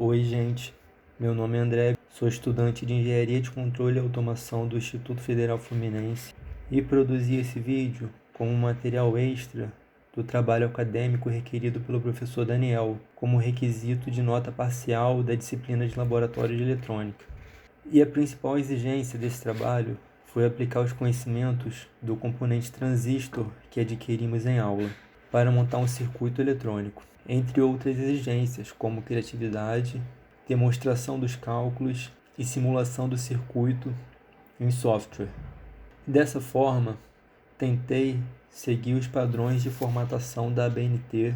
Oi, gente. Meu nome é André, sou estudante de Engenharia de Controle e Automação do Instituto Federal Fluminense e produzi esse vídeo como material extra do trabalho acadêmico requerido pelo professor Daniel, como requisito de nota parcial da disciplina de Laboratório de Eletrônica. E a principal exigência desse trabalho foi aplicar os conhecimentos do componente transistor que adquirimos em aula para montar um circuito eletrônico, entre outras exigências como criatividade, demonstração dos cálculos e simulação do circuito em software. Dessa forma, tentei seguir os padrões de formatação da ABNT,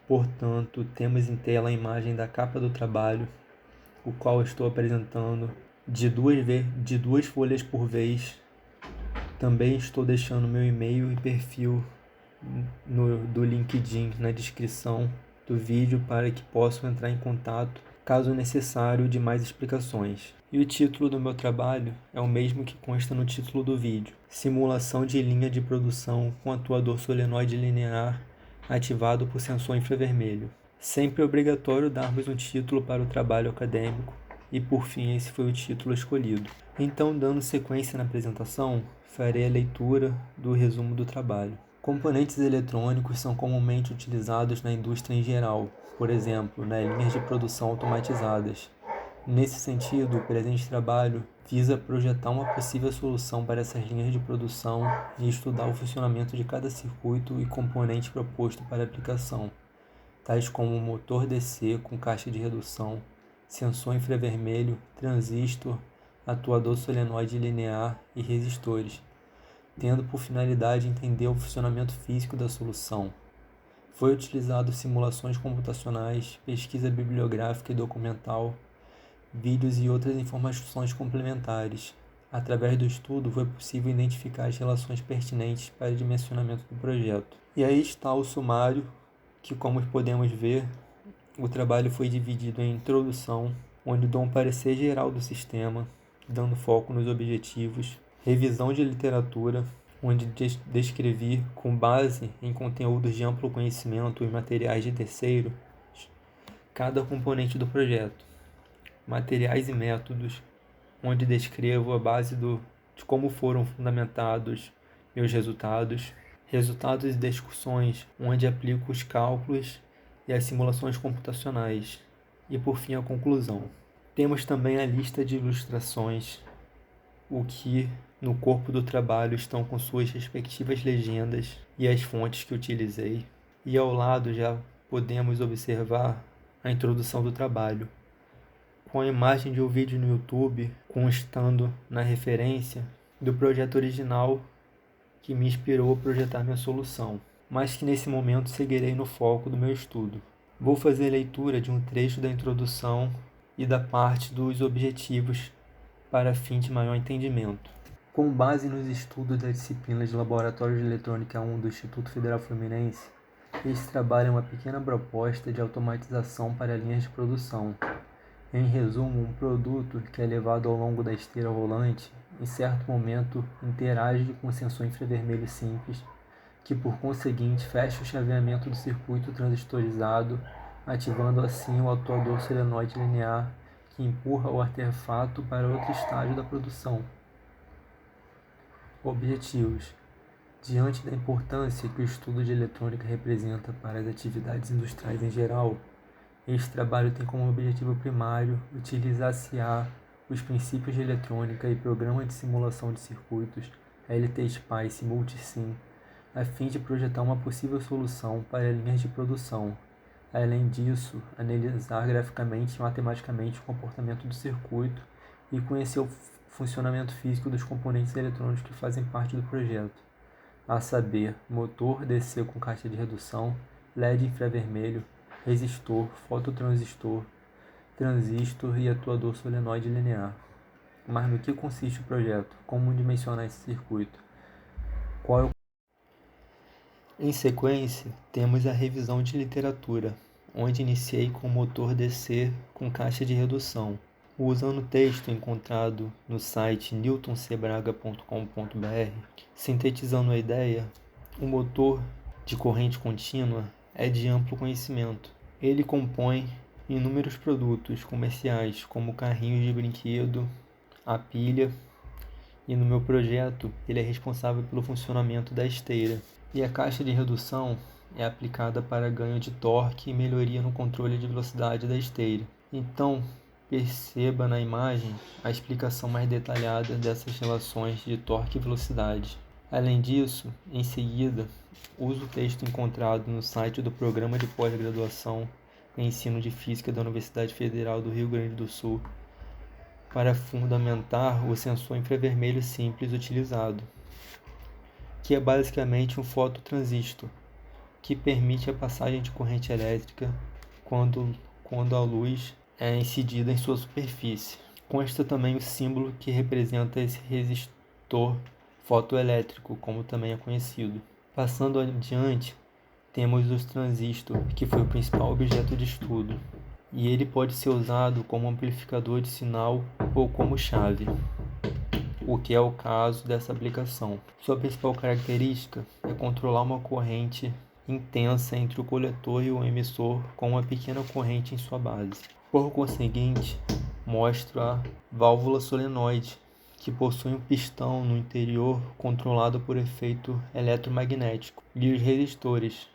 portanto, temos em tela a imagem da capa do trabalho, o qual estou apresentando de duas folhas por vez. Também estou deixando meu e-mail e perfil do LinkedIn na descrição do vídeo para que possam entrar em contato caso necessário de mais explicações. E o título do meu trabalho é o mesmo que consta no título do vídeo: Simulação de linha de produção com atuador solenoide linear ativado por sensor infravermelho. Sempre é obrigatório darmos um título para o trabalho acadêmico e, por fim, esse foi o título escolhido. Então, dando sequência na apresentação, farei a leitura do resumo do trabalho. Componentes eletrônicos são comumente utilizados na indústria em geral, por exemplo, nas linhas de produção automatizadas. Nesse sentido, o presente trabalho visa projetar uma possível solução para essas linhas de produção e estudar o funcionamento de cada circuito e componente proposto para aplicação, tais como motor DC com caixa de redução, sensor infravermelho, transistor, atuador solenoide linear e resistores, tendo por finalidade entender o funcionamento físico da solução. Foi utilizado simulações computacionais, pesquisa bibliográfica e documental, vídeos e outras informações complementares. Através do estudo, foi possível identificar as relações pertinentes para o dimensionamento do projeto. E aí está o sumário, que, como podemos ver, o trabalho foi dividido em introdução, onde dou um parecer geral do sistema, dando foco nos objetivos, revisão de literatura, onde descrevi, com base em conteúdos de amplo conhecimento e materiais de terceiro, cada componente do projeto, materiais e métodos, onde descrevo a base de como foram fundamentados meus resultados e discussões, onde aplico os cálculos e as simulações computacionais, e por fim a conclusão. Temos também a lista de ilustrações, o que no corpo do trabalho estão com suas respectivas legendas e as fontes que utilizei, e ao lado já podemos observar a introdução do trabalho, com a imagem de um vídeo no YouTube constando na referência do projeto original que me inspirou a projetar minha solução, mas que nesse momento seguirei no foco do meu estudo. Vou fazer leitura de um trecho da introdução e da parte dos objetivos para fim de maior entendimento. Com base nos estudos das disciplinas de Laboratório de Eletrônica 1 do Instituto Federal Fluminense, esse trabalho é uma pequena proposta de automatização para linhas de produção. Em resumo, um produto que é levado ao longo da esteira rolante, em certo momento interage com um sensor infravermelho simples, que por conseguinte fecha o chaveamento do circuito transistorizado, ativando assim o atuador solenoide linear que empurra o artefato para outro estágio da produção. Objetivos. Diante da importância que o estudo de eletrônica representa para as atividades industriais em geral, este trabalho tem como objetivo primário utilizar-se-á os princípios de eletrônica e programa de simulação de circuitos LT-SPICE Multisim, a fim de projetar uma possível solução para linhas de produção. Além disso, analisar graficamente e matematicamente o comportamento do circuito e conhecer o funcionamento físico dos componentes eletrônicos que fazem parte do projeto, a saber, motor DC com caixa de redução, LED infravermelho, resistor, fototransistor, transistor e atuador solenoide linear. Mas no que consiste o projeto? Como dimensionar esse circuito? Em sequência, temos a revisão de literatura, onde iniciei com motor DC com caixa de redução. Usando o texto encontrado no site newtoncebraga.com.br, sintetizando a ideia, o motor de corrente contínua é de amplo conhecimento. Ele compõe inúmeros produtos comerciais, como carrinhos de brinquedo, a pilha, e no meu projeto ele é responsável pelo funcionamento da esteira. E a caixa de redução é aplicada para ganho de torque e melhoria no controle de velocidade da esteira. Então, perceba na imagem a explicação mais detalhada dessas relações de torque e velocidade. Além disso, em seguida, uso o texto encontrado no site do Programa de Pós-Graduação em Ensino de Física da Universidade Federal do Rio Grande do Sul para fundamentar o sensor infravermelho simples utilizado, que é basicamente um fototransistor, que permite a passagem de corrente elétrica quando a luz é incidida em sua superfície. Consta também o símbolo que representa esse resistor fotoelétrico, como também é conhecido. Passando adiante, temos os transistores, que foi o principal objeto de estudo, e ele pode ser usado como amplificador de sinal ou como chave, o que é o caso dessa aplicação. Sua principal característica é controlar uma corrente intensa entre o coletor e o emissor com uma pequena corrente em sua base. Por conseguinte, mostro a válvula solenoide, que possui um pistão no interior controlado por efeito eletromagnético, e os resistores,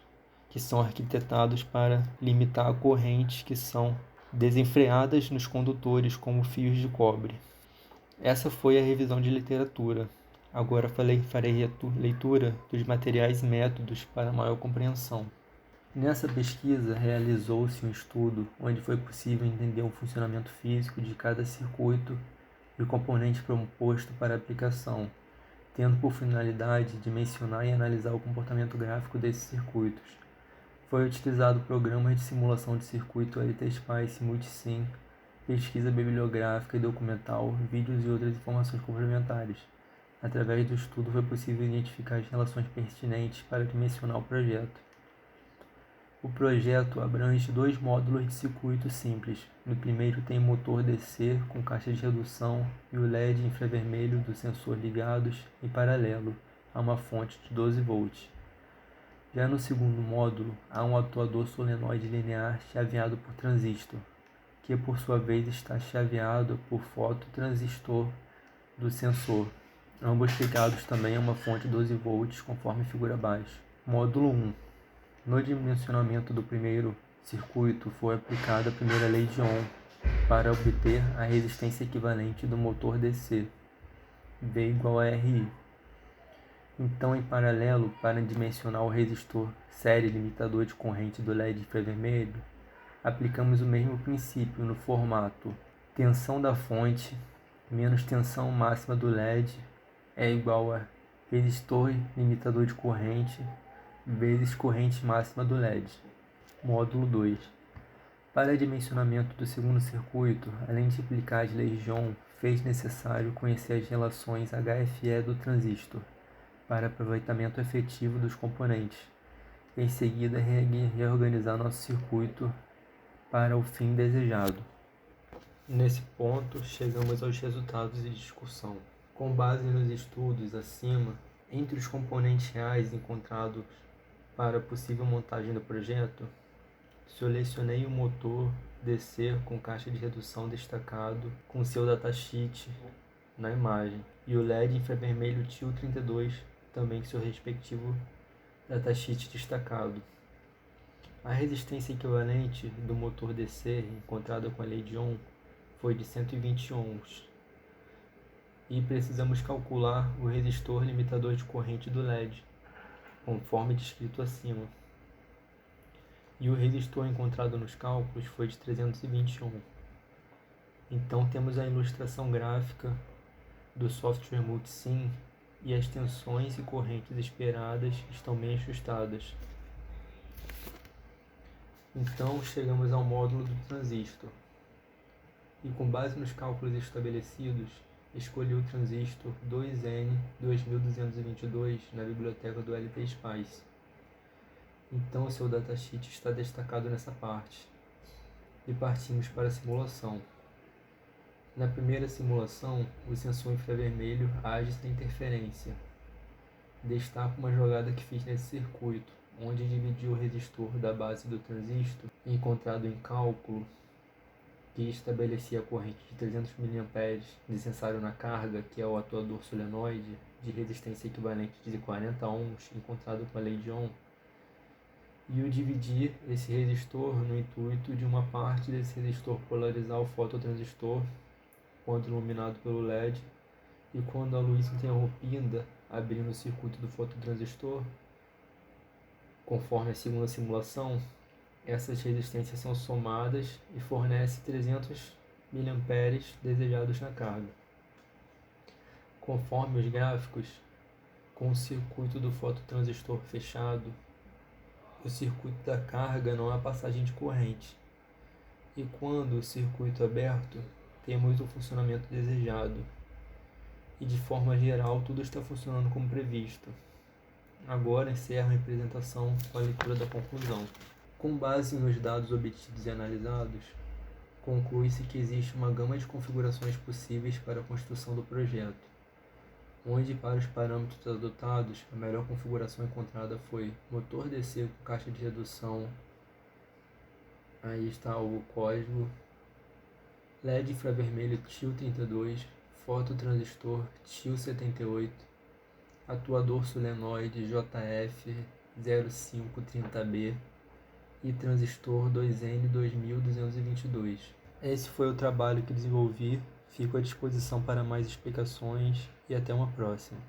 que são arquitetados para limitar a correntes que são desenfreadas nos condutores como fios de cobre. Essa foi a revisão de literatura. Agora farei leitura dos materiais e métodos para maior compreensão. Nessa pesquisa, realizou-se um estudo onde foi possível entender o funcionamento físico de cada circuito e o componente proposto para aplicação, tendo por finalidade dimensionar e analisar o comportamento gráfico desses circuitos. Foi utilizado programas de simulação de circuito LTSpice, Multisim, pesquisa bibliográfica e documental, vídeos e outras informações complementares. Através do estudo foi possível identificar as relações pertinentes para dimensionar o projeto. O projeto abrange 2 módulos de circuito simples. No primeiro tem motor DC com caixa de redução e o LED infravermelho do sensor ligados em paralelo a uma fonte de 12 volts. Já no segundo módulo, há um atuador solenoide linear chaveado por transistor, que por sua vez está chaveado por fototransistor do sensor, ambos ligados também a uma fonte 12 volts conforme figura abaixo. Módulo 1. No dimensionamento do primeiro circuito foi aplicada a primeira lei de Ohm para obter a resistência equivalente do motor DC, V igual a RI. Então, em paralelo, para dimensionar o resistor série limitador de corrente do LED infravermelho, aplicamos o mesmo princípio no formato tensão da fonte menos tensão máxima do LED é igual a resistor limitador de corrente vezes corrente máxima do LED. Módulo 2. Para dimensionamento do segundo circuito, além de aplicar as leis de Ohm, fez necessário conhecer as relações HFE do transistor para aproveitamento efetivo dos componentes. Em seguida, reorganizar nosso circuito para o fim desejado. Nesse ponto, chegamos aos resultados de discussão. Com base nos estudos acima, entre os componentes reais encontrados para a possível montagem do projeto, selecionei o motor DC com caixa de redução destacado com seu datasheet na imagem e o LED infravermelho TIL32 também com seu respectivo datasheet destacado. A resistência equivalente do motor DC encontrada com a lei de Ohm foi de 120 ohms e precisamos calcular o resistor limitador de corrente do LED, conforme descrito acima. E o resistor encontrado nos cálculos foi de 320 ohms. Então temos a ilustração gráfica do software Multisim e as tensões e correntes esperadas estão bem ajustadas. Então chegamos ao módulo do transistor. E com base nos cálculos estabelecidos, escolhi o transistor 2N2222 na biblioteca do LTSpice. Então seu datasheet está destacado nessa parte. E partimos para a simulação. Na primeira simulação, o sensor infravermelho age sem interferência. Destaco uma jogada que fiz nesse circuito, onde dividiu o resistor da base do transistor, encontrado em cálculo, que estabelecia a corrente de 300 mA necessário na carga, que é o atuador solenoide, de resistência equivalente de 40 ohms, encontrado com a lei de Ohm, e o dividir esse resistor no intuito de uma parte desse resistor polarizar o fototransistor quando iluminado pelo LED, e quando a luz interrompida, abrindo o circuito do fototransistor, conforme a segunda simulação, essas resistências são somadas e fornecem 300 mA desejados na carga. Conforme os gráficos, com o circuito do fototransistor fechado, o circuito da carga não há passagem de corrente. E quando o circuito é aberto, temos o funcionamento desejado. E de forma geral, tudo está funcionando como previsto. Agora encerro a apresentação com a leitura da conclusão. Com base nos dados obtidos e analisados, conclui-se que existe uma gama de configurações possíveis para a construção do projeto, onde para os parâmetros adotados, a melhor configuração encontrada foi motor DC com caixa de redução, aí está o código, LED infravermelho TIL32, fototransistor TIL78, atuador solenoide JF0530B e transistor 2N2222. Esse foi o trabalho que desenvolvi, fico à disposição para mais explicações e até uma próxima.